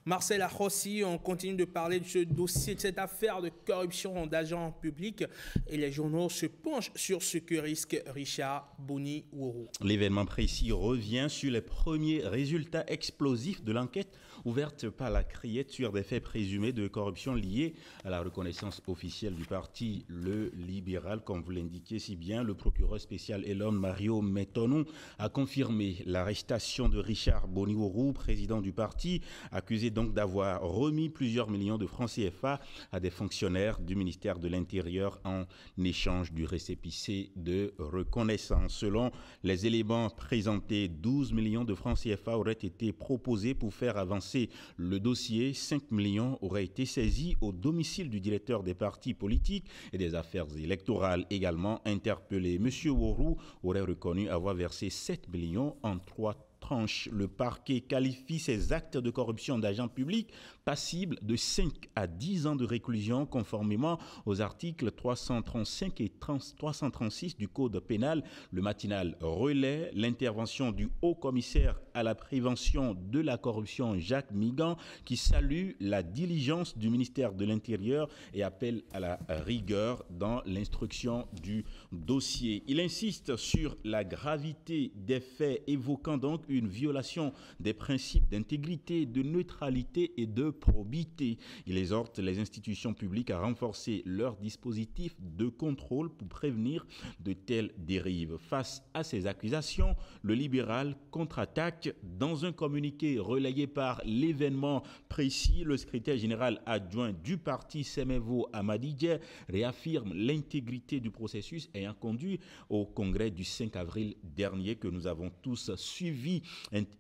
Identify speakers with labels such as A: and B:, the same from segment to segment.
A: Marcel Arrossi, on continue de parler de ce dossier, de cette affaire de corruption d'agents publics et les journaux se penchent sur ce que risque Richard Boni-Woro.
B: L'événement précis revient sur les premiers résultats explosifs de l'enquête ouverte par la Criette sur des faits présumés de corruption liés à la reconnaissance officielle du parti Le Libéral. Comme vous l'indiquez si bien, le procureur spécial Elon Mario Metonou a confirmé l'arrestation de Richard Boni-Woro, président du parti, accusé donc d'avoir remis plusieurs millions de francs CFA à des fonctionnaires du ministère de l'Intérieur en échange du récépissé de reconnaissance. Selon les éléments présentés, 12 millions de francs CFA auraient été proposés pour faire avancer le dossier. 5 millions auraient été saisis au domicile du directeur des partis politiques et des affaires électorales également interpellé. Monsieur Woro aurait reconnu avoir versé 7 millions en 3 tranches. Le parquet qualifie ces actes de corruption d'agents publics passibles de 5 à 10 ans de réclusion conformément aux articles 335 et 336 du Code pénal. Le matinal relaie l'intervention du haut-commissaire à la prévention de la corruption, Jacques Migan, qui salue la diligence du ministère de l'Intérieur et appelle à la rigueur dans l'instruction du dossier. Il insiste sur la gravité des faits, évoquant donc une violation des principes d'intégrité, de neutralité et de probité. Il exhorte les institutions publiques à renforcer leurs dispositifs de contrôle pour prévenir de telles dérives. Face à ces accusations, le libéral contre-attaque. Dans un communiqué relayé par l'événement précis, le secrétaire général adjoint du parti Semevo Amadidje réaffirme l'intégrité du processus ayant conduit au congrès du 5 avril dernier que nous avons tous suivi.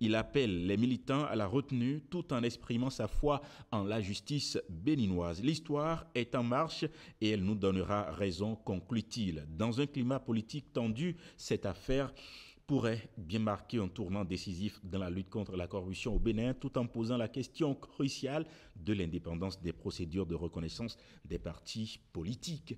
B: Il appelle les militants à la retenue tout en exprimant sa foi en la justice béninoise. L'histoire est en marche et elle nous donnera raison, conclut-il. Dans un climat politique tendu, cette affaire pourrait bien marquer un tournant décisif dans la lutte contre la corruption au Bénin, tout en posant la question cruciale de l'indépendance des procédures de reconnaissance des partis politiques.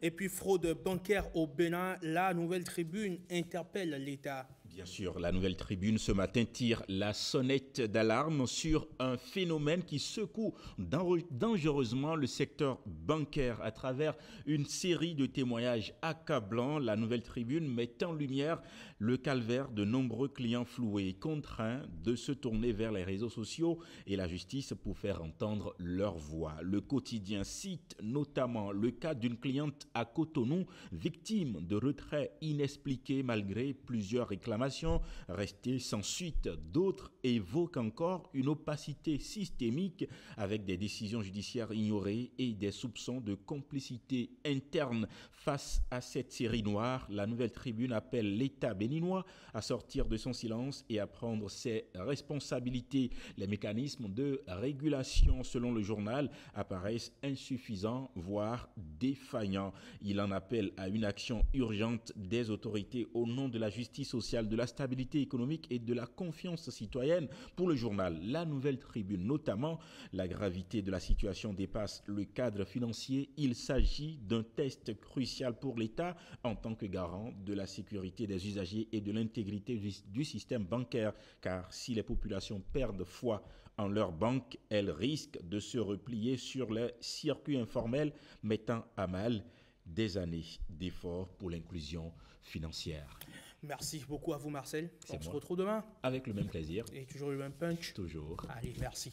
A: Et puis fraude bancaire au Bénin, la Nouvelle Tribune interpelle l'État.
B: Bien sûr, la Nouvelle Tribune ce matin tire la sonnette d'alarme sur un phénomène qui secoue dangereusement le secteur bancaire. À travers une série de témoignages accablants, la Nouvelle Tribune met en lumière le calvaire de nombreux clients floués, contraints de se tourner vers les réseaux sociaux et la justice pour faire entendre leur voix. Le quotidien cite notamment le cas d'une cliente à Cotonou, victime de retraits inexpliqués malgré plusieurs réclamations restées sans suite. D'autres évoquent encore une opacité systémique avec des décisions judiciaires ignorées et des soupçons de complicité interne. Face à cette série noire, la Nouvelle Tribune appelle l'État béninois à sortir de son silence et à prendre ses responsabilités. Les mécanismes de régulation, selon le journal, apparaissent insuffisants, voire défaillants. Il en appelle à une action urgente des autorités au nom de la justice sociale, de la stabilité économique et de la confiance citoyenne. Pour le journal La Nouvelle Tribune, notamment, la gravité de la situation dépasse le cadre financier. Il s'agit d'un test crucial pour l'État en tant que garant de la sécurité des usagers et de l'intégrité du système bancaire. Car si les populations perdent foi en leur banque, elles risquent de se replier sur les circuits informels, mettant à mal des années d'efforts pour l'inclusion financière.
A: Merci beaucoup à vous, Marcel. On se
B: moi.
A: retrouve demain.
B: Avec le même plaisir.
A: Et toujours le même punch.
B: Toujours.
A: Allez, merci.